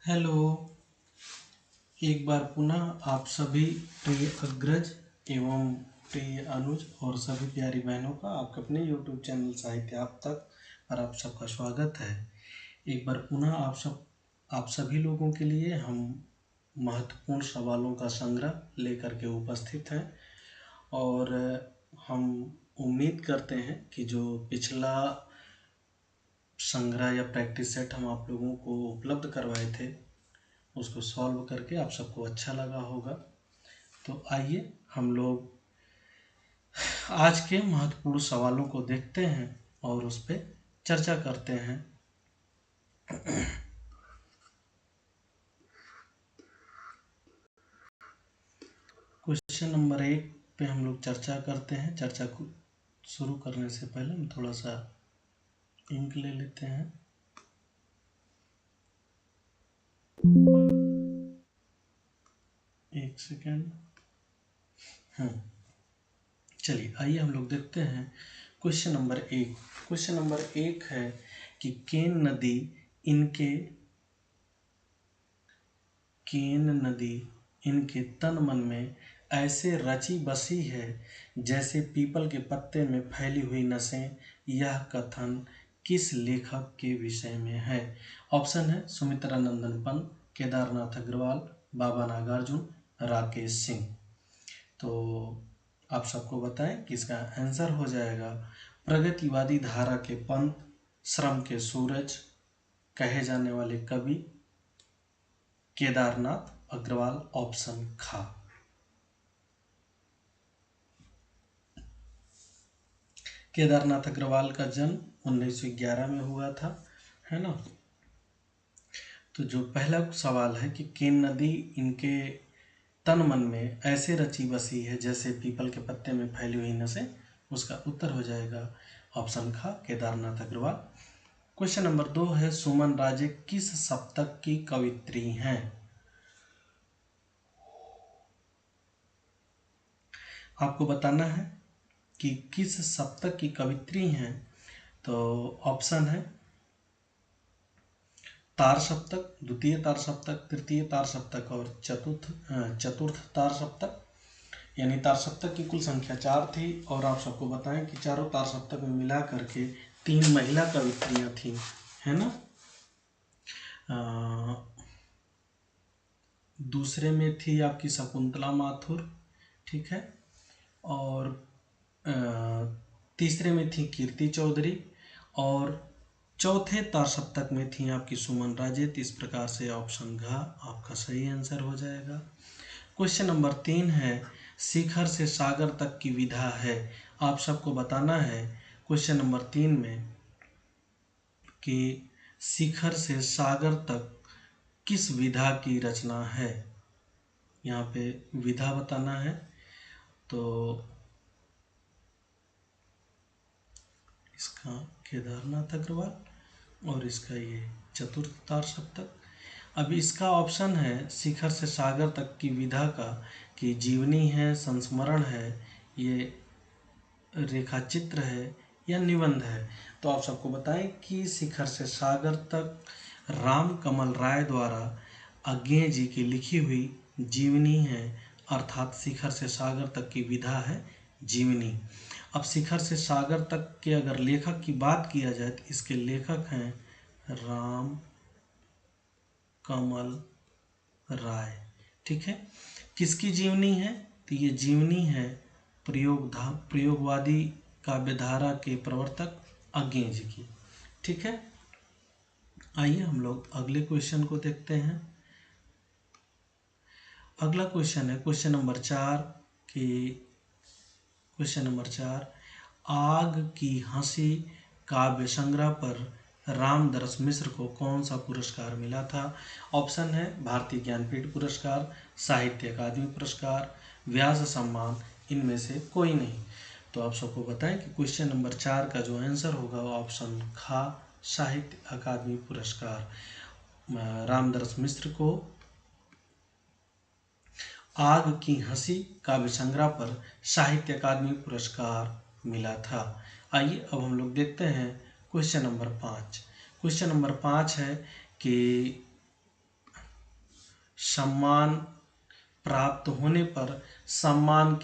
Hello. एक बार पुनः आप सभी प्रिय अग्रज एवं प्रिय अनुज और सभी प्यारी बहनों का आपके अपने YouTube चैनल साहित्य आप तक पर आप सबका स्वागत है। एक बार पुनः आप सभी लोगों के लिए हम महत्वपूर्ण सवालों का संग्रह लेकर के उपस्थित हैं और हम उम्मीद करते हैं कि जो पिछला संग्रह या प्रैक्टिस सेट हम आप लोगों को उपलब्ध करवाए थे उसको सॉल्व करके आप सबको अच्छा लगा होगा। तो आइए हम लोग आज के महत्वपूर्ण सवालों को देखते हैं और उस पर चर्चा करते हैं। क्वेश्चन नंबर 1 पे हम लोग चर्चा करते हैं। चर्चा को शुरू करने से पहले हम थोड़ा सा इंक ले लेते हैं। एक सेकेंड। चलिए आइए हम लोग देखते हैं क्वेश्चन नंबर 1। क्वेश्चन नंबर 1 है कि केन नदी इनके तन मन में ऐसे रची बसी है जैसे पीपल के पत्ते में फैली हुई नसें। यह कथन किस लेखक के विषय में है? ऑप्शन है सुमित्रा नंदन पंत, केदारनाथ अग्रवाल, बाबा नागार्जुन, राकेश सिंह। तो आप सबको बताएं कि इसका आंसर हो जाएगा प्रगतिवादी धारा के पंत, श्रम के सूरज कहे जाने वाले कवि केदारनाथ अग्रवाल, ऑप्शन खा। केदारनाथ अग्रवाल का जन्म 1911 में हुआ था, है ना। तो जो पहला सवाल है कि केन नदी इनके तन मन में ऐसे रची बसी है जैसे पीपल के पत्ते में फैली हुई नसें, उसका उत्तर हो जाएगा ऑप्शन खा, केदारनाथ अग्रवाल। क्वेश्चन नंबर 2 है सुमन राजे किस सप्तक की कवित्री हैं? आपको बताना है कि किस सप्तक की कवित्री हैं। तो ऑप्शन है तार सप्तक, द्वितीय तार सप्तक, तृतीय तार सप्तक और चतुर्थ तार सप्तक। यानी तार सप्तक की कुल संख्या 4 थी और आप सबको बताएं कि चारों तार सप्तक में मिला करके 3 महिला कवित्रियां थी, है ना। दूसरे में थी आपकी शकुंतला माथुर, ठीक है, और तीसरे में थी कीर्ति चौधरी और चौथे तार सप्तक में थी आपकी सुमन राजे। इस प्रकार से ऑप्शन घ आपका सही आंसर हो जाएगा। क्वेश्चन नंबर 3 है शिखर से सागर तक की विधा है। आप सबको बताना है क्वेश्चन नंबर 3 में कि शिखर से सागर तक किस विधा की रचना है। यहाँ पे विधा बताना है। तो इसका केदारनाथ अग्रवाल और इसका ये चतुर्थ तार सप्तक। अब इसका ऑप्शन है शिखर से सागर तक की विधा का कि जीवनी है, संस्मरण है, ये रेखा चित्र है या निबंध है। तो आप सबको बताएं कि शिखर से सागर तक राम कमल राय द्वारा अज्ञेय जी की लिखी हुई जीवनी है, अर्थात शिखर से सागर तक की विधा है जीवनी। अब शिखर से सागर तक के अगर लेखक की बात किया जाए तो इसके लेखक हैं राम कमल राय, ठीक है। किसकी जीवनी है? तो ये जीवनी है प्रयोगवादी काव्यधारा के प्रवर्तक अज्ञेय जी की, ठीक है। आइए हम लोग अगले क्वेश्चन को देखते हैं। अगला क्वेश्चन है क्वेश्चन नंबर 4 की क्वेश्चन नंबर 4 आग की हंसी काव्य संग्रह पर रामदरस मिश्र को कौन सा पुरस्कार मिला था? ऑप्शन है भारतीय ज्ञानपीठ पुरस्कार, साहित्य अकादमी पुरस्कार, व्यास सम्मान, इनमें से कोई नहीं। तो आप सबको बताएं कि क्वेश्चन नंबर 4 का जो आंसर होगा वो ऑप्शन खा, साहित्य अकादमी पुरस्कार। रामदरस मिश्र को आग की हंसी काव्य संग्रह पर साहित्य अकादमी पुरस्कार मिला था। आइए अब हम लोग देखते हैं क्वेश्चन नंबर 5। क्वेश्चन नंबर 5 है कि सम्मान प्राप्त होने पर सम्मान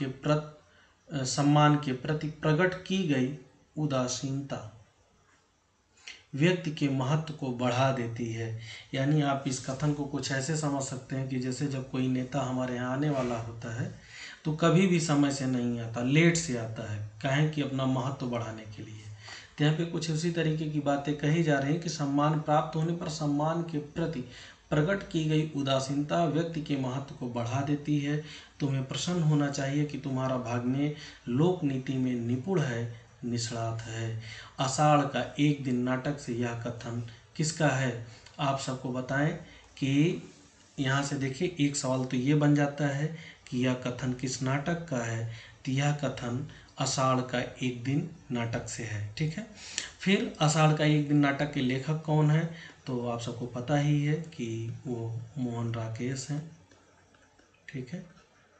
के प्रति प्रकट की गई उदासीनता व्यक्ति के महत्व को बढ़ा देती है। यानी आप इस कथन को कुछ ऐसे समझ सकते हैं कि जैसे जब कोई नेता हमारे यहाँ आने वाला होता है तो कभी भी समय से नहीं आता, लेट से आता है, काहे कि अपना महत्व बढ़ाने के लिए। तो यहाँ पे कुछ उसी तरीके की बातें कही जा रही हैं कि सम्मान प्राप्त होने पर सम्मान के प्रति प्रकट की गई उदासीनता व्यक्ति के महत्व को बढ़ा देती है। तुम्हें प्रसन्न होना चाहिए कि तुम्हारा भाग्ने लोक नीति में निपुण है, निष्णात है। आषाढ़ का एक दिन नाटक से यह कथन किसका है? आप सबको बताएं कि यहाँ से देखिए एक सवाल तो ये बन जाता है कि यह कथन किस नाटक का है। तो यह कथन आषाढ़ का एक दिन नाटक से है। ठीक है, फिर आषाढ़ का एक दिन नाटक के लेखक कौन है? तो आप सबको पता ही है कि वो मोहन राकेश हैं। ठीक है,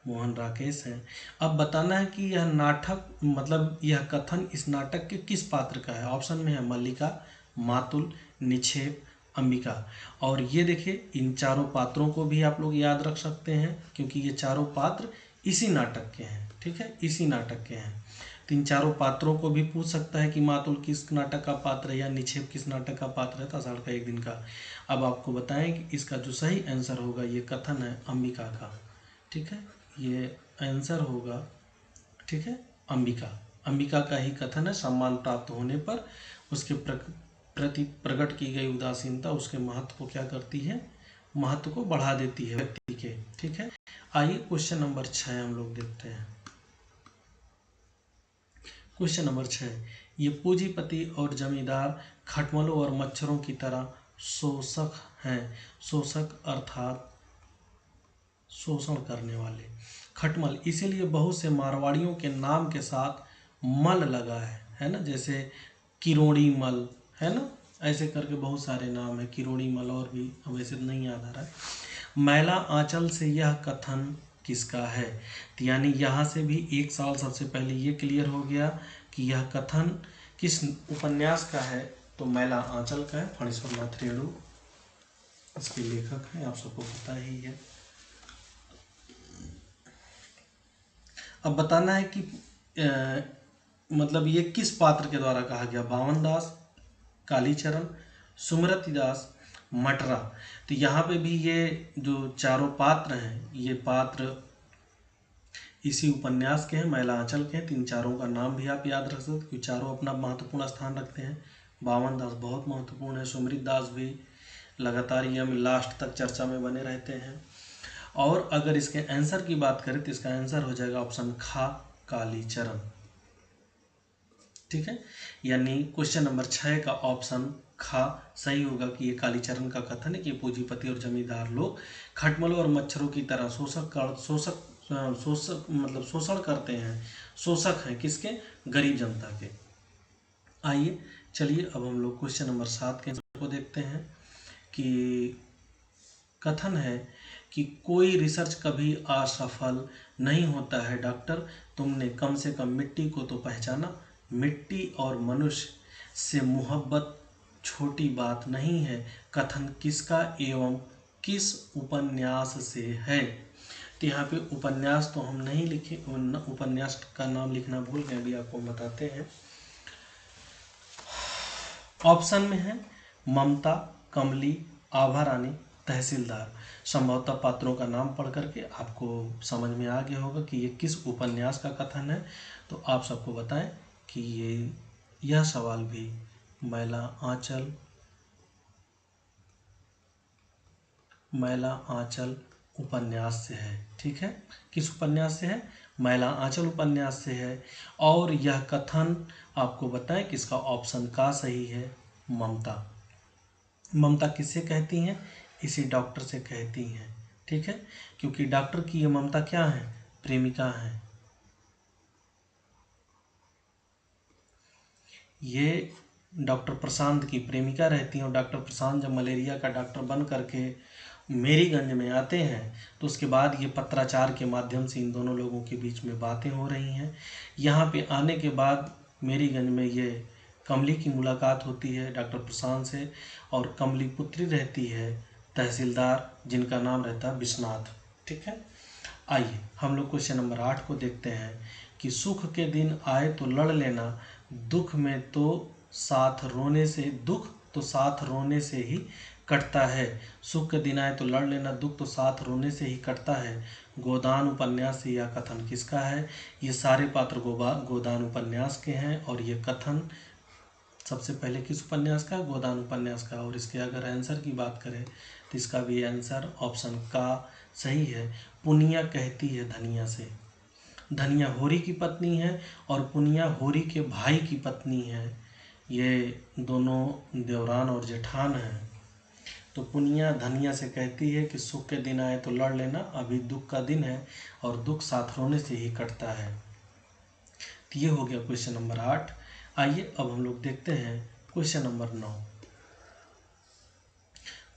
मोहन राकेश हैं। अब बताना है कि यह नाटक मतलब यह कथन इस नाटक के किस पात्र का है। ऑप्शन में है मल्लिका, मातुल, निक्षेप, अंबिका। और ये देखिए इन चारों पात्रों को भी आप लोग याद रख सकते हैं क्योंकि ये चारों पात्र इसी नाटक के हैं। ठीक है, इसी नाटक के हैं। तो इन चारों पात्रों को भी पूछ सकता है कि मातुल किस नाटक का पात्र है या निक्षेप किस नाटक का पात्र है, तो आषाढ़ का एक दिन का। अब आपको बताएं कि इसका जो सही आंसर होगा ये कथन है अंबिका का। ठीक है, ये आंसर होगा, ठीक है, अंबिका का ही कथन है। सम्मान प्राप्त होने पर उसके प्रति प्रकट की गई उदासीनता उसके महत्व को क्या करती है? महत्व को बढ़ा देती है व्यक्ति के। ठीक है, आइए क्वेश्चन नंबर 6 हम लोग देखते हैं। क्वेश्चन नंबर 6, ये पूंजीपति और जमींदार खटमलों और मच्छरों की तरह शोषक हैं। शोषक अर्थात शोषण करने वाले। खटमल इसीलिए बहुत से मारवाड़ियों के नाम के साथ मल लगा है ना, जैसे किरोड़ी मल है ना, ऐसे करके बहुत सारे नाम है, किरोड़ी मल और भी वैसे नहीं याद आ रहा है। मैला आंचल से यह कथन किसका है? तो यानी यहाँ से भी एक सवाल सबसे पहले ये क्लियर हो गया कि यह कथन किस उपन्यास का है। तो मैला आंचल का है, फणीश्वर नाथ रेणु इसके लेखक हैं, आप सबको पता ही है। अब बताना है कि मतलब ये किस पात्र के द्वारा कहा गया। बावन दास, कालीचरण, सुमरति दास, मटरा। तो यहाँ पे भी ये जो चारों पात्र हैं ये पात्र इसी उपन्यास के हैं, मैला आंचल के हैं। तीन चारों का नाम भी आप याद रख सकते क्योंकि चारों अपना महत्वपूर्ण स्थान रखते हैं। बावन दास बहुत महत्वपूर्ण है, सुमृत दास भी लगातार ये हम लास्ट तक चर्चा में बने रहते हैं। और अगर इसके आंसर की बात करें तो इसका आंसर हो जाएगा ऑप्शन खा, कालीचरण। ठीक है, यानी क्वेश्चन नंबर 6 का ऑप्शन खा सही होगा कि ये कालीचरण का कथन है कि पूंजीपति और जमींदार लोग खटमलों और मच्छरों की तरह शोषण करते हैं, शोषक हैं किसके? गरीब जनता के। आइए चलिए अब हम लोग क्वेश्चन नंबर 7 के को देखते हैं कि कथन है कि कोई रिसर्च कभी असफल नहीं होता है डॉक्टर, तुमने कम से कम मिट्टी को तो पहचाना। मिट्टी और मनुष्य से मोहब्बत छोटी बात नहीं है। कथन किसका एवं किस उपन्यास से है? तो यहाँ पे उपन्यास तो हम नहीं लिखे, उपन्यास का नाम लिखना भूल गए, अभी आपको बताते हैं। ऑप्शन में है ममता, कमली, आभा रानी, तहसीलदार। संभवतः पात्रों का नाम पढ़ करके आपको समझ में आ गया होगा कि ये किस उपन्यास का कथन है। तो आप सबको बताएं कि यह सवाल भी मैला आंचल उपन्यास से है। ठीक है, किस उपन्यास से है? मैला आंचल उपन्यास से है। और यह कथन आपको बताएं कि इसका ऑप्शन का सही है, ममता। ममता किससे कहती हैं? इसी डॉक्टर से कहती हैं। ठीक है, क्योंकि डॉक्टर की ये ममता क्या है? प्रेमिका है। ये डॉक्टर प्रशांत की प्रेमिका रहती हैं और डॉक्टर प्रशांत जब मलेरिया का डॉक्टर बन करके मेरीगंज में आते हैं तो उसके बाद ये पत्राचार के माध्यम से इन दोनों लोगों के बीच में बातें हो रही हैं। यहाँ पे आने के बाद मेरीगंज में ये कमली की मुलाकात होती है डॉक्टर प्रशांत से, और कमली पुत्री रहती है तहसीलदार जिनका नाम रहता है विश्वनाथ। ठीक है, आइए हम लोग क्वेश्चन नंबर 8 को देखते हैं कि सुख के दिन आए तो लड़ लेना, दुख में तो साथ रोने से दुख तो साथ रोने से ही कटता है। सुख के दिन आए तो लड़ लेना, दुख तो साथ रोने से ही कटता है। गोदान उपन्यास से यह कथन किसका है? ये सारे पात्र गोदान उपन्यास के हैं और ये कथन सबसे पहले किस उपन्यास का? गोदान उपन्यास का। और इसके अगर आंसर की बात करें तो इसका भी आंसर ऑप्शन का सही है। पुनिया कहती है धनिया से। धनिया होरी की पत्नी है और पुनिया होरी के भाई की पत्नी है। ये दोनों देवरान और जेठान हैं। तो पुनिया धनिया से कहती है कि सुख के दिन आए तो लड़ लेना, अभी दुख का दिन है और दुख साथ रोने से ही कटता है। तो ये हो गया क्वेश्चन नंबर 8। आइए अब हम लोग देखते हैं क्वेश्चन नंबर 9।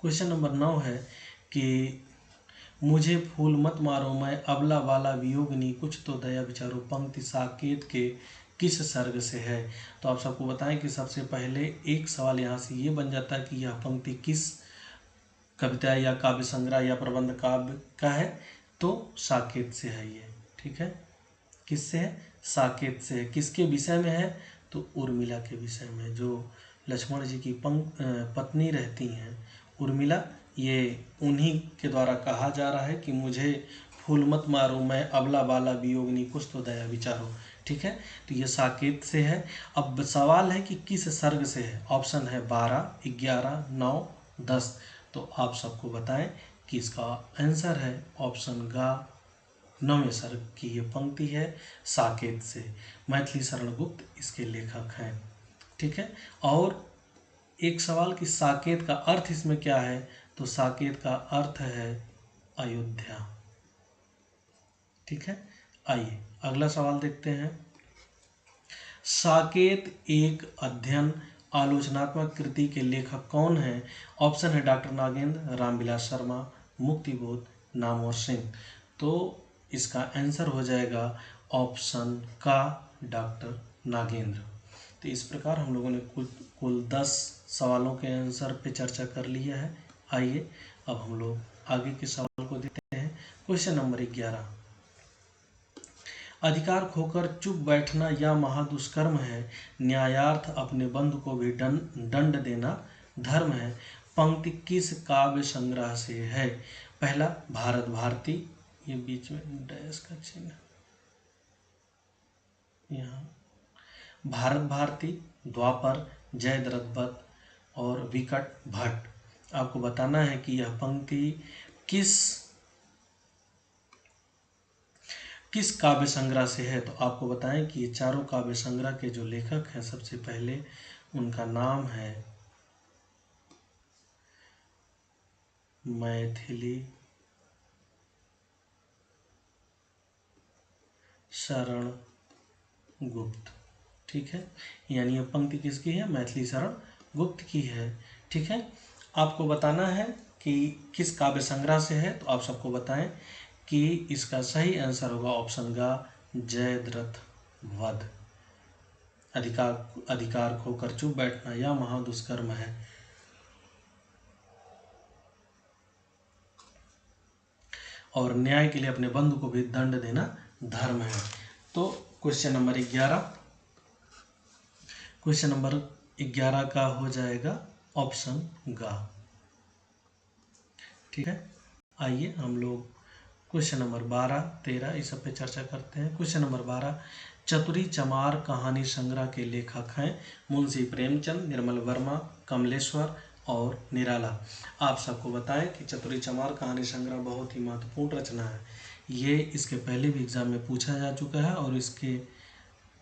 क्वेश्चन नंबर 9 है कि मुझे फूल मत मारो मैं अबला वाला वियोगनी, कुछ तो दया विचारो, पंक्ति साकेत के किस सर्ग से है? तो आप सबको बताएं कि सबसे पहले एक सवाल यहाँ से ये बन जाता है कि यह पंक्ति किस कविता या काव्य संग्रह या प्रबंध काव्य का है? तो साकेत से है ये। ठीक है, किससे है? साकेत से है। किसके विषय में है? तो उर्मिला के विषय में, जो लक्ष्मण जी की पत्नी रहती हैं उर्मिला, ये उन्हीं के द्वारा कहा जा रहा है कि मुझे फूल मत मारो मैं अबला बाला वियोगनी, कुछ तो दया विचारो। ठीक है, तो ये साकेत से है। अब सवाल है कि किस सर्ग से है? ऑप्शन है 12, 11, 9, 10। तो आप सबको बताएं कि इसका आंसर है ऑप्शन गा, 9वें सर्ग की ये पंक्ति है साकेत से। मैथिली शरण गुप्त इसके लेखक हैं। ठीक है, और एक सवाल कि साकेत का अर्थ इसमें क्या है? तो साकेत का अर्थ है अयोध्या। ठीक है, आइए अगला सवाल देखते हैं। साकेत एक अध्ययन आलोचनात्मक कृति के लेखक कौन हैं? ऑप्शन है डॉक्टर नागेंद्र, रामविलास शर्मा, मुक्तिबोध, नामवर सिंह। तो इसका आंसर हो जाएगा ऑप्शन का डॉक्टर नागेंद्र। तो इस प्रकार हम लोगों ने कुल 10 सवालों के आंसर पे चर्चा कर लिया है। आइए अब हम लोग आगे के सवाल को देखते हैं। क्वेश्चन नंबर 11, अधिकार खोकर चुप बैठना या महादुष्कर्म है, न्यायार्थ अपने बंधु को भी दंड देना धर्म है। पंक्ति किस काव्य संग्रह से है? पहला भारत भारती, ये बीच में डैश का चिन्ह, यहाँ भारत भारती, द्वापर, जयद्रथ और विकट भट्ट। आपको बताना है कि यह पंक्ति किस काव्य संग्रह से है। तो आपको बताएं कि ये चारों काव्य संग्रह के जो लेखक हैं, सबसे पहले उनका नाम है मैथिली शरण गुप्त। ठीक है, यानी ये पंक्ति किसकी है? मैथिली शरण गुप्त की है। ठीक है, आपको बताना है कि किस काव्य संग्रह से है। तो आप सबको बताएं कि इसका सही आंसर होगा ऑप्शन का जयद्रथ वध। अधिकार खोकर चुप बैठना या महादुष्कर्म है। और न्याय के लिए अपने बंधु को भी दंड देना धर्म है। तो क्वेश्चन नंबर 11 का हो जाएगा ऑप्शन गा। ठीक है, आइए हम लोग क्वेश्चन नंबर 12, 13 इस सब पे चर्चा करते हैं। क्वेश्चन नंबर 12, चतुरी चमार कहानी संग्रह के लेखक हैं मुंशी प्रेमचंद, निर्मल वर्मा, कमलेश्वर और निराला। आप सबको बताएं कि चतुरी चमार कहानी संग्रह बहुत ही महत्वपूर्ण रचना है। ये इसके पहले भी एग्जाम में पूछा जा चुका है और इसके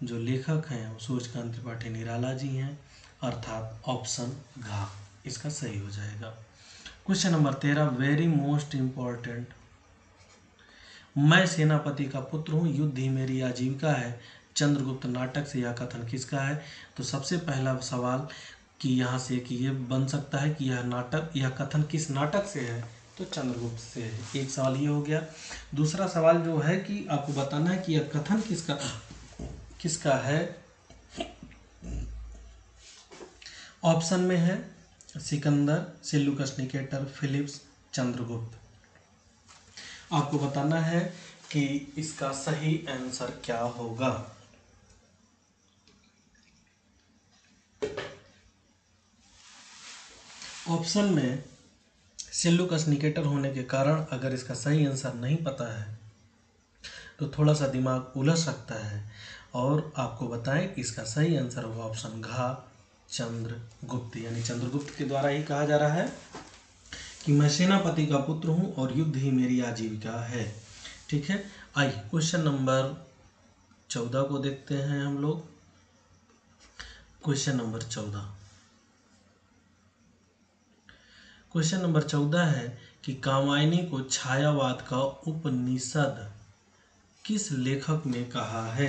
जो लेखक हैं वो सूर्यकांत त्रिपाठी निराला जी हैं, अर्थात ऑप्शन घ इसका सही हो जाएगा। Question number 13, very most important, मैं सेनापति का पुत्र हूँ, युद्ध ही मेरी आजीविका है, चंद्रगुप्त नाटक से यह कथन किसका है? तो सबसे पहला सवाल कि यहाँ से कि ये बन सकता है कि यह कथन किस नाटक से है? तो चंद्रगुप्त से है। एक सवाल ये हो गया। दूसरा सवाल जो है कि आपको बताना है कि यह कथन किसका है। ऑप्शन में है Sikandar, Seleucus Nicator, Philips, Chandragupta. आपको बताना है कि इसका सही आंसर क्या होगा। ऑप्शन में सेल्यूकस निकेटर होने के कारण अगर इसका सही आंसर नहीं पता है तो थोड़ा सा दिमाग उलझ सकता है, और आपको बताएं कि इसका सही आंसर होगा ऑप्शन घ, चंद्रगुप्त। यानी चंद्रगुप्त के द्वारा ही कहा जा रहा है कि मैं सेनापति का पुत्र हूं और युद्ध ही मेरी आजीविका है। ठीक है, आइए क्वेश्चन नंबर 14 को देखते हैं हम लोग। क्वेश्चन नंबर 14 है कि कामायनी को छायावाद का उपनिषद किस लेखक ने कहा है।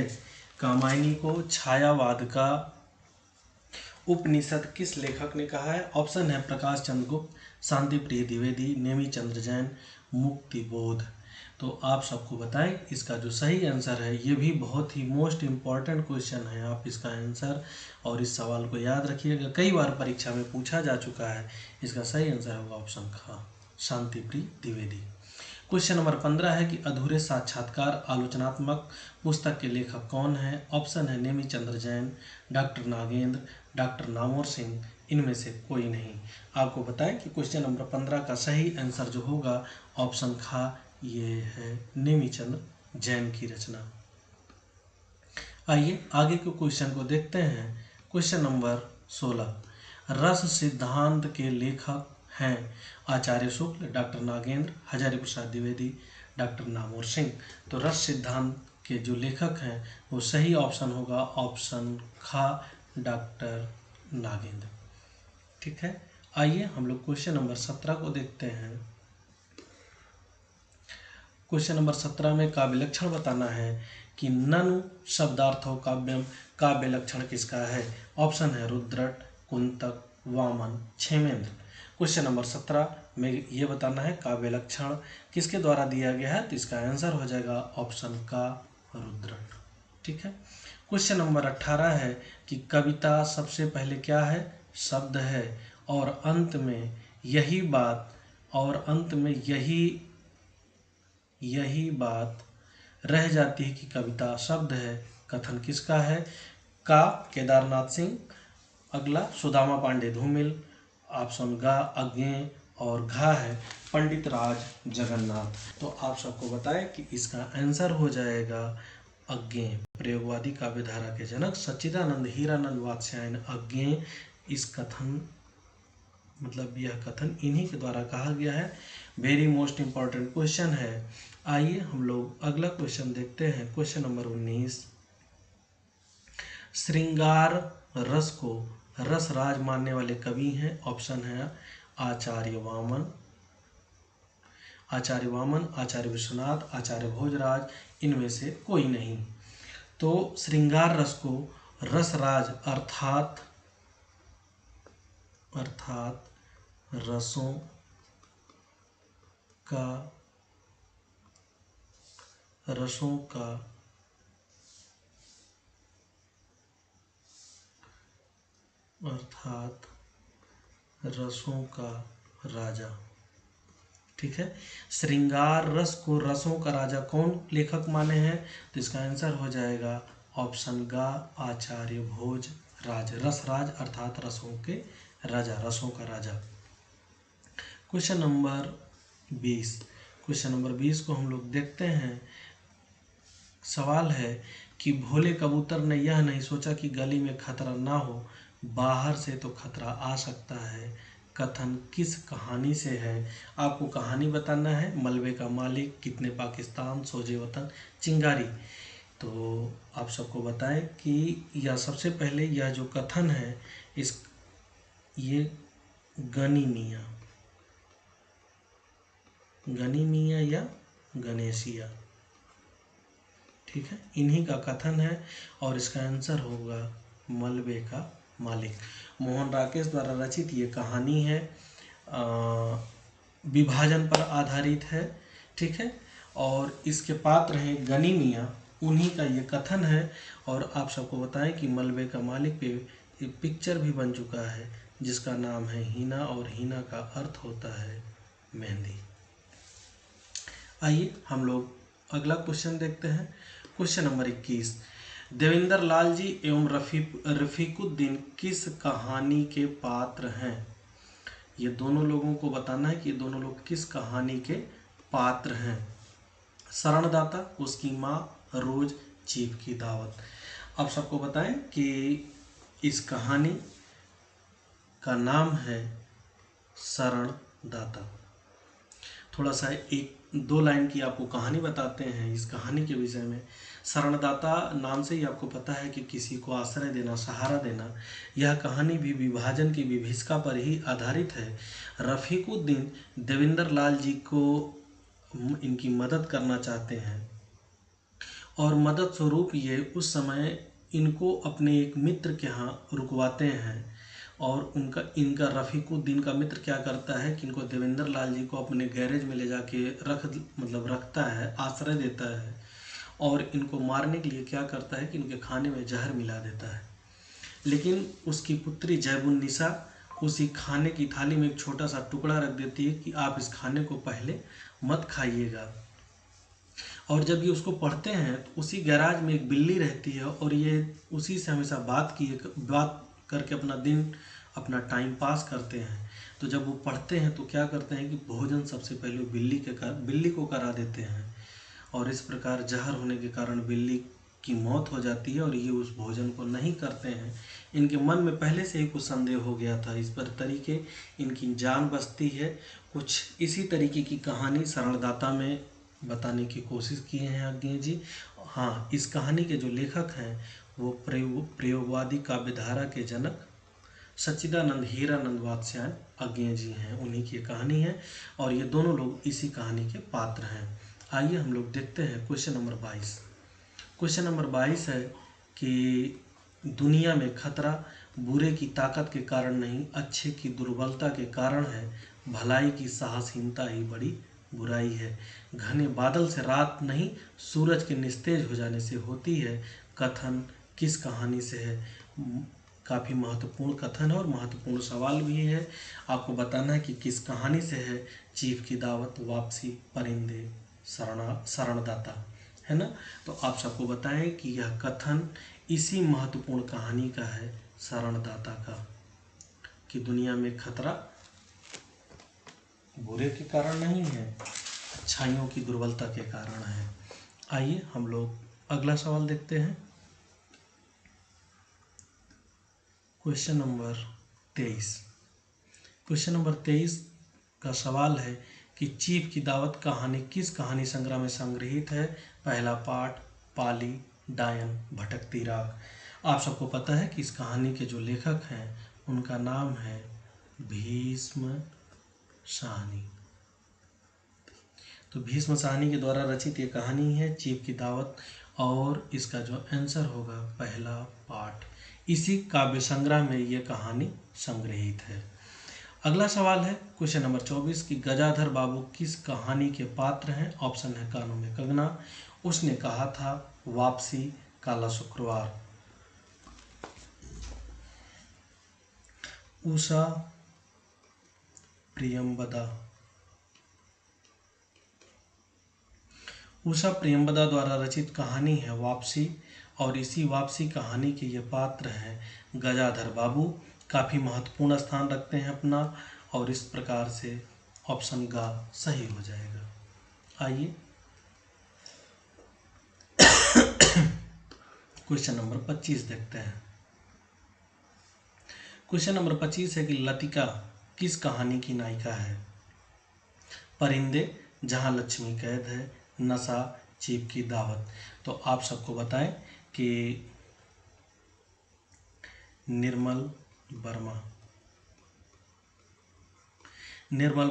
कामायनी को छायावाद का उपनिषद किस लेखक ने कहा है। ऑप्शन है प्रकाश चंद्र गुप्त, शांति प्रिय द्विवेदी, नेमी चंद्र जैन, मुक्तिबोध। तो आप सबको बताएं इसका जो सही आंसर है, ये भी बहुत ही मोस्ट इम्पॉर्टेंट क्वेश्चन है। आप इसका आंसर और इस सवाल को याद रखिएगा, कई बार परीक्षा में पूछा जा चुका है। इसका सही आंसर होगा ऑप्शन ख, शांति प्रिय द्विवेदी। क्वेश्चन नंबर 15 है कि अधूरे साक्षात्कार आलोचनात्मक पुस्तक के लेखक कौन है। ऑप्शन है नेमी चंद्र जैन, डॉक्टर नागेंद्र, डॉक्टर नामोर सिंह, इनमें से कोई नहीं। आपको बताएं कि क्वेश्चन नंबर 15 का सही आंसर जो होगा ऑप्शन ख, ये है नेमी चंद्र जैन की रचना। आइए आगे के क्वेश्चन को देखते हैं। क्वेश्चन नंबर 16, रस सिद्धांत के लेखक हैं आचार्य शुक्ल, डॉक्टर नागेंद्र, हजारी प्रसाद द्विवेदी, डॉक्टर नामोर सिंह। तो रस सिद्धांत के जो लेखक हैं वो सही ऑप्शन होगा ऑप्शन ख, डॉक्टर नागेंद्र। ठीक है, आइए हम लोग क्वेश्चन नंबर 17 को देखते हैं। क्वेश्चन नंबर 17 में काव्य लक्षण बताना है कि ननु शब्दार्थो काव्यम, काव्य लक्षण किसका है। ऑप्शन है रुद्रट, कुंतक, वामन, क्षेमेंद्र। क्वेश्चन नंबर 17 में ये बताना है काव्य लक्षण किसके द्वारा दिया गया है, तो इसका आंसर हो जाएगा ऑप्शन का, रुद्रट। ठीक है, क्वेश्चन नंबर 18 है कि कविता सबसे पहले क्या है, शब्द है, और अंत में यही बात यही बात रह जाती है कि कविता शब्द है। कथन किसका है। का केदारनाथ सिंह, अगला सुदामा पांडे धूमिल, ऑप्शन ग अज्ञेय, और घा है पंडित राज जगन्नाथ। तो आप सबको बताएं कि इसका आंसर हो जाएगा अज्ञेय। प्रयोगवादी काव्यधारा के जनक सच्चिदानंद हीरानंद वात्स्यायन अज्ञेय। इस कथन मतलब यह कथन इन्हीं के द्वारा कहा गया है। वेरी मोस्ट इम्पॉर्टेंट क्वेश्चन है। आइए हम लोग अगला क्वेश्चन देखते हैं। क्वेश्चन नंबर 19, श्रृंगार रस को रसराज मानने वाले कवि हैं। ऑप्शन है आचार्य वामन, आचार्य विश्वनाथ, आचार्य भोजराज, इनमें से कोई नहीं। तो श्रृंगार रस को रसराज अर्थात रसों का राजा। ठीक है, श्रृंगार रस को रसों का राजा कौन लेखक माने हैं, तो इसका आंसर हो जाएगा ऑप्शन ग, आचार्य भोज राज। रसराज अर्थात रसों के राजा, रसों का राजा। क्वेश्चन नंबर 20 को हम लोग देखते हैं। सवाल है कि भोले कबूतर ने यह नहीं सोचा कि गली में खतरा ना हो, बाहर से तो खतरा आ सकता है। कथन किस कहानी से है। आपको कहानी बताना है। मलबे का मालिक, कितने पाकिस्तान, सोजे वतन, चिंगारी। तो आप सबको बताएं कि यह सबसे पहले यह जो कथन है ये गनी मियाँ या गणेशिया, ठीक है, इन्हीं का कथन है और इसका आंसर होगा मलबे का मालिक। मोहन राकेश द्वारा रचित ये कहानी है, विभाजन पर आधारित है। ठीक है, और इसके पात्र हैं गनी मियाँ, उन्हीं का ये कथन है। और आप सबको बताएं कि मलबे का मालिक पे पिक्चर भी बन चुका है, जिसका नाम है हीना और हीना का अर्थ होता है मेहंदी। आइए हम लोग अगला क्वेश्चन देखते हैं। क्वेश्चन नंबर 21, देवेंद्र लाल जी एवं रफीकुद्दीन किस कहानी के पात्र हैं? ये दोनों लोगों को बताना है कि ये दोनों लोग किस कहानी के पात्र हैं। शरणदाता, उसकी माँ, रोज, चीफ की दावत। आप सबको बताएं कि इस कहानी का नाम है शरणदाता। थोड़ा सा एक दो लाइन की आपको कहानी बताते हैं इस कहानी के विषय में। शरणदाता नाम से ही आपको पता है कि किसी को आश्रय देना, सहारा देना। यह कहानी भी विभाजन की विभीषिका पर ही आधारित है। रफीकुद्दीन देवेंद्र लाल जी को इनकी मदद करना चाहते हैं और मदद स्वरूप ये उस समय इनको अपने एक मित्र के यहाँ रुकवाते हैं और इनका रफीकुद्दीन का मित्र क्या करता है कि इनको देवेंद्र लाल जी को अपने गैरेज में ले जाके रखता है, आश्रय देता है और इनको मारने के लिए क्या करता है कि इनके खाने में जहर मिला देता है। लेकिन उसकी पुत्री जैबुन्निसा उसी खाने की थाली में एक छोटा सा टुकड़ा रख देती है कि आप इस खाने को पहले मत खाइएगा। और जब ये उसको पढ़ते हैं तो उसी गैराज में एक बिल्ली रहती है और ये उसी से हमेशा बात करके अपना टाइम पास करते हैं। तो जब वो पढ़ते हैं तो क्या करते हैं कि भोजन सबसे पहले बिल्ली को करा देते हैं और इस प्रकार जहर होने के कारण बिल्ली की मौत हो जाती है और ये उस भोजन को नहीं करते हैं। इनके मन में पहले से ही कुछ संदेह हो गया था, इस पर तरीके इनकी जान बचती है। कुछ इसी तरीके की कहानी शरणदाता में बताने की कोशिश किए हैं अज्ञे जी। हाँ, इस कहानी के जो लेखक हैं वो प्रयोगवादी काव्यधारा के जनक सच्चिदानंद हीरानंद वात्स्यायन अज्ञे जी हैं, उन्हीं की कहानी है और ये दोनों लोग इसी कहानी के पात्र हैं। आइए हम लोग देखते हैं क्वेश्चन नंबर 22। क्वेश्चन नंबर 22 है कि दुनिया में खतरा बुरे की ताकत के कारण नहीं, अच्छे की दुर्बलता के कारण है। भलाई की साहसहीनता ही बड़ी बुराई है। घने बादल से रात नहीं, सूरज के निस्तेज हो जाने से होती है। कथन किस कहानी से है? काफ़ी महत्वपूर्ण कथन है और महत्वपूर्ण सवाल भी है। आपको बताना है कि किस कहानी से है। चीफ की दावत, वापसी, परिंदे, शरणदाता, है ना। तो आप सबको बताएं कि यह कथन इसी महत्वपूर्ण कहानी का है, शरणदाता का, कि दुनिया में खतरा बुरे के कारण नहीं है, अच्छाइयों की दुर्बलता के कारण है। आइए हम लोग अगला सवाल देखते हैं। Question number 23। क्वेश्चन नंबर 23 का सवाल है कि चीफ की दावत कहानी किस कहानी संग्रह में संग्रहित है? पहला पाठ, पाली, डायन, भटकती राख। आप सबको पता है कि इस कहानी के जो लेखक हैं उनका नाम है भीष्म साहनी। तो भीष्म साहनी के द्वारा रचित ये कहानी है चीफ की दावत और इसका जो आंसर होगा पहला पाठ। इसी काव्य संग्रह में ये कहानी संग्रहित है। अगला सवाल है क्वेश्चन नंबर 24 कि गजाधर बाबू किस कहानी के पात्र हैं? ऑप्शन है कानों में कंगना, उसने कहा था, वापसी, काला शुक्रवार। उषा प्रियंबदा। उषा प्रियंबदा द्वारा रचित कहानी है वापसी और इसी वापसी कहानी के ये पात्र हैं गजाधर बाबू। काफ़ी महत्वपूर्ण स्थान रखते हैं अपना और इस प्रकार से ऑप्शन गा सही हो जाएगा। आइए क्वेश्चन नंबर 25 देखते हैं। क्वेश्चन नंबर 25 है कि लतिका किस कहानी की नायिका है? परिंदे, जहां लक्ष्मी कैद है, नशा, चीफ की दावत। तो आप सबको बताएं कि निर्मल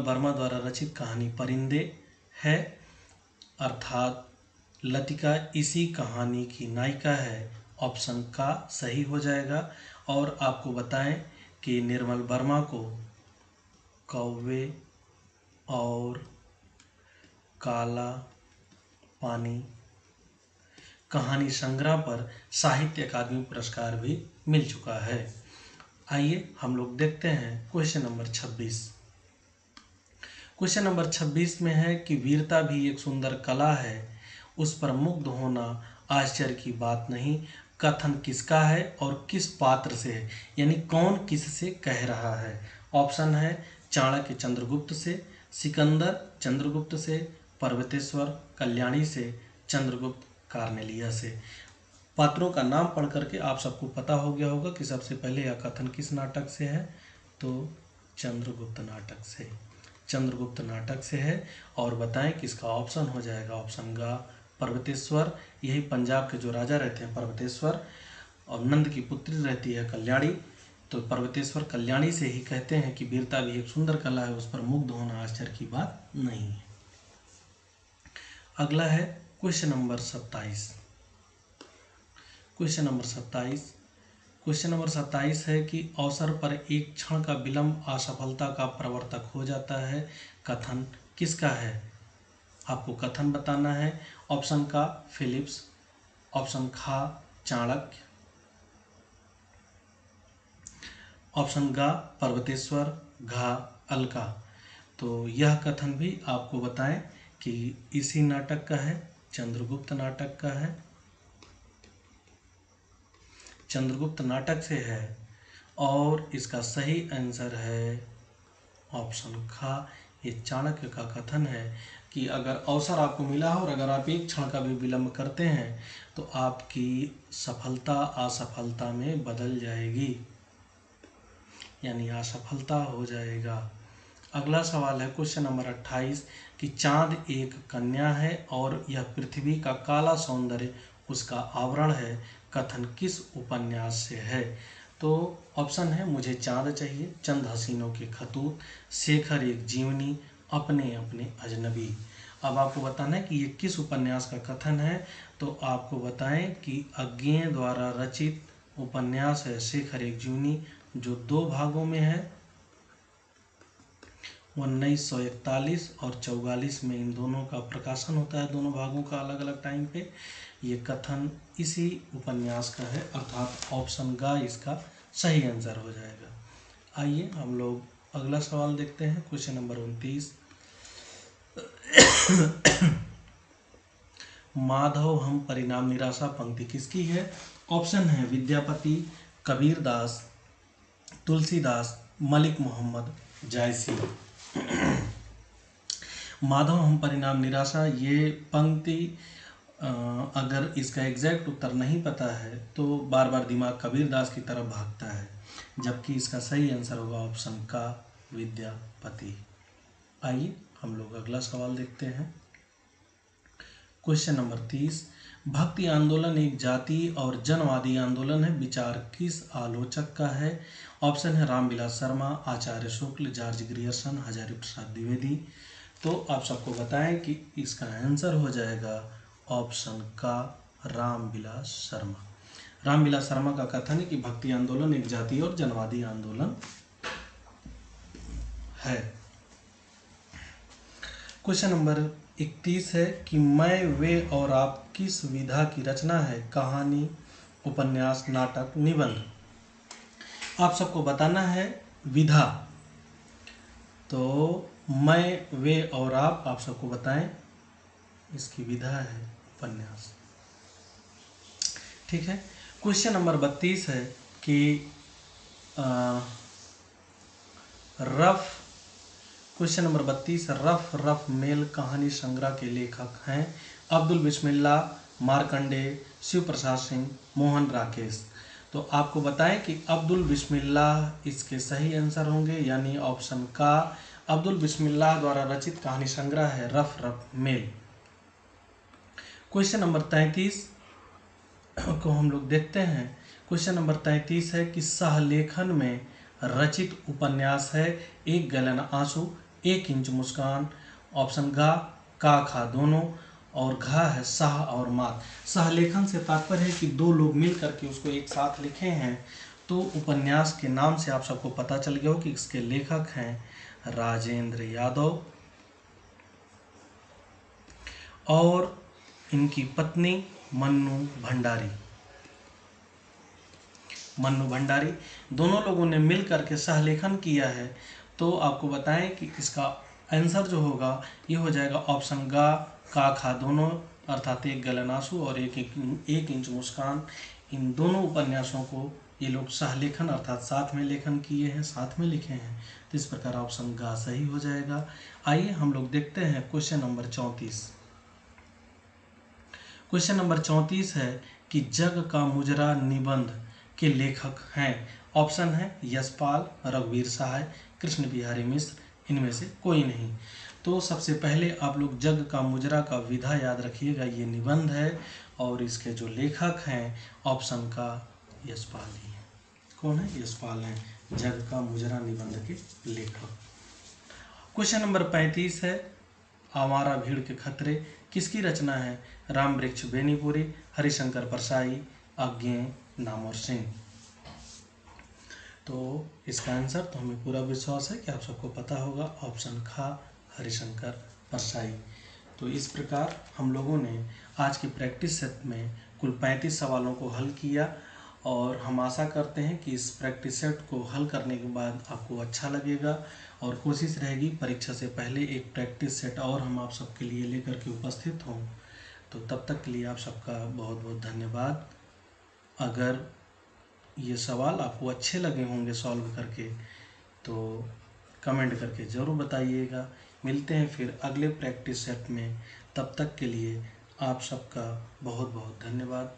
वर्मा द्वारा रचित कहानी परिंदे है, अर्थात लतिका इसी कहानी की नायिका है। ऑप्शन का सही हो जाएगा। और आपको बताएं कि निर्मल वर्मा को कौवे और काला पानी कहानी संग्रह पर साहित्य अकादमी पुरस्कार भी मिल चुका है। आइए हम लोग देखते हैं क्वेश्चन नंबर 26। क्वेश्चन नंबर 26 में है कि वीरता भी एक सुंदर कला है, उस पर मुग्ध होना आश्चर्य की बात नहीं। कथन किसका है और किस पात्र से है, यानी कौन किससे कह रहा है। ऑप्शन है चाणक्य चंद्रगुप्त से, सिकंदर चंद्रगुप्त से, पर्वतेश्वर कल्याणी से, चंद्रगुप्त कार्नेलिया से। पात्रों का नाम पढ़ करके आप सबको पता हो गया होगा कि सबसे पहले यह कथन किस नाटक से है, तो चंद्रगुप्त नाटक से, चंद्रगुप्त नाटक से है। और बताएं कि इसका ऑप्शन हो जाएगा ऑप्शन गा पर्वतेश्वर। यही पंजाब के जो राजा रहते हैं पर्वतेश्वर, और नंद की पुत्री रहती है कल्याणी, तो पर्वतेश्वर कल्याणी से ही कहते हैं कि वीरता भी एक सुंदर कला है, उस पर मुग्ध होना आश्चर्य की बात नहीं है। अगला है question number 27। Question number 27। Question number 27 है कि अवसर पर एक क्षण का विलंब असफलता का प्रवर्तक हो जाता है, कथन किसका है। आपको कथन बताना है। ऑप्शन का फिलिप्स, ऑप्शन खा चाणक्य, ऑप्शन गा पर्वतेश्वर, घा अलका। तो यह कथन भी आपको बताएं कि इसी नाटक का है, चंद्रगुप्त नाटक का है, चंद्रगुप्त नाटक से है। और इसका सही आंसर है ऑप्शन खा। ये चाणक्य का कथन है कि अगर अवसर आपको मिला हो और अगर आप एक क्षण का भी विलंब करते हैं तो आपकी सफलता असफलता में बदल जाएगी, यानी असफलता हो जाएगा। अगला सवाल है क्वेश्चन नंबर 28 कि चांद एक कन्या है और यह पृथ्वी का काला सौंदर्य उसका आवरण है, कथन किस उपन्यास से है। तो ऑप्शन है मुझे चांद चाहिए, चंद हसीनों के खतूत, शेखर एक जीवनी, अपने अपने अजनबी। अब आपको बताना है कि ये किस उपन्यास का कथन है। तो आपको बताएं कि अज्ञेय द्वारा रचित उपन्यास है शेखर एक जीवनी, जो 2 भागों में है। 1941 और 44 में इन दोनों का प्रकाशन होता है, दोनों भागों का अलग अलग टाइम पे। ये कथन इसी उपन्यास का है, अर्थात ऑप्शन गा इसका सही आंसर हो जाएगा। आइए हम लोग अगला सवाल देखते हैं क्वेश्चन नंबर 29। माधव हम परिणाम निराशा पंक्ति किसकी है। ऑप्शन है विद्यापति, कबीरदास, तुलसीदास, मलिक मोहम्मद, जायसी। माधव हम परिणाम निराशा ये पंक्ति अगर इसका एग्जैक्ट उत्तर नहीं पता है तो बार बार दिमाग कबीरदास की तरफ भागता है, जबकि इसका सही आंसर होगा ऑप्शन का विद्यापति। आइए हम लोग अगला सवाल देखते हैं क्वेश्चन नंबर 30। भक्ति आंदोलन एक जाति और जनवादी आंदोलन है, विचार किस आलोचक का है। ऑप्शन है रामविलास शर्मा, आचार्य शुक्ल, जॉर्ज ग्रियर्सन, हजारी प्रसाद द्विवेदी। तो आप सबको बताएं कि इसका आंसर हो जाएगा ऑप्शन का रामविलास शर्मा। रामविलास शर्मा का कथन है कि भक्ति आंदोलन एक जातीय और जनवादी आंदोलन है। क्वेश्चन नंबर 31 है कि मैं वे और आप किस विधा की रचना है, कहानी, उपन्यास, नाटक, निबंध। आप सबको बताना है विधा। तो मैं वे और आप सबको बताएं, इसकी विधा है उपन्यास। ठीक है। क्वेश्चन नंबर 32 है कि क्वेश्चन नंबर 32 रफ मेल कहानी संग्रह के लेखक हैं अब्दुल बिस्मिल्लाह, मार्कंडेय, शिव प्रसाद सिंह, मोहन राकेश। तो आपको बताएं कि अब्दुल बिस्मिल्लाह इसके सही आंसर होंगे, यानी ऑप्शन का अब्दुल बिस्मिल्लाह द्वारा रचित कहानी संग्रह है रफ मेल। क्वेश्चन नंबर 33 को हम लोग देखते हैं। क्वेश्चन नंबर 33 है कि सहलेखन में रचित उपन्यास है एक गैलन आंसू, 1 इंच मुस्कान। ऑप्शन गा का खा दोनों, और घा है साह और मात। सहलेखन से तात्पर्य है कि 2 लोग मिल करके उसको एक साथ लिखे हैं। तो उपन्यास के नाम से आप सबको पता चल गया हो कि इसके लेखक हैं राजेंद्र यादव और इनकी पत्नी मन्नू भंडारी। मन्नू भंडारी, दोनों लोगों ने मिल करके सहलेखन किया है। तो आपको बताएं कि इसका आंसर जो होगा ये हो जाएगा ऑप्शन गा का खा दोनों, अर्थात एक गलन आंसू और एक इंच मुस्कान। इन दोनों उपन्यासों को ये लोग सहलेखन अर्थात साथ में लेखन किए हैं, साथ में लिखे हैं। तो इस प्रकार ऑप्शन गा सही हो जाएगा। आइए हम लोग देखते हैं क्वेश्चन नंबर 34। क्वेश्चन नंबर 34 है कि जग का मुजरा निबंध के लेखक हैं। ऑप्शन है यशपाल, रघुवीर सहाय, कृष्ण बिहारी मिश्र, इनमें से कोई नहीं। तो सबसे पहले आप लोग जग का मुजरा का विधा याद रखिएगा, ये निबंध है और इसके जो लेखक हैं ऑप्शन का यशपाल ही है। कौन है? यशपाल हैं, जग का मुजरा निबंध के लेखक। क्वेश्चन नंबर 35 है आवारा भीड़ के खतरे किसकी रचना है? राम वृक्ष बेनीपुरी, हरिशंकर परसाई, अज्ञेय नामवर सिंह। तो इसका आंसर तो हमें पूरा विश्वास है कि आप सबको पता होगा, ऑप्शन खा हरिशंकर परसाई। तो इस प्रकार हम लोगों ने आज की प्रैक्टिस सेट में कुल 35 सवालों को हल किया और हम आशा करते हैं कि इस प्रैक्टिस सेट को हल करने के बाद आपको अच्छा लगेगा और कोशिश रहेगी परीक्षा से पहले एक प्रैक्टिस सेट और हम आप सबके लिए लेकर के उपस्थित हों। तो तब तक के लिए आप सबका बहुत बहुत धन्यवाद। अगर ये सवाल आपको अच्छे लगे होंगे सॉल्व करके तो कमेंट करके ज़रूर बताइएगा। मिलते हैं फिर अगले प्रैक्टिस सेट में, तब तक के लिए आप सबका बहुत बहुत धन्यवाद।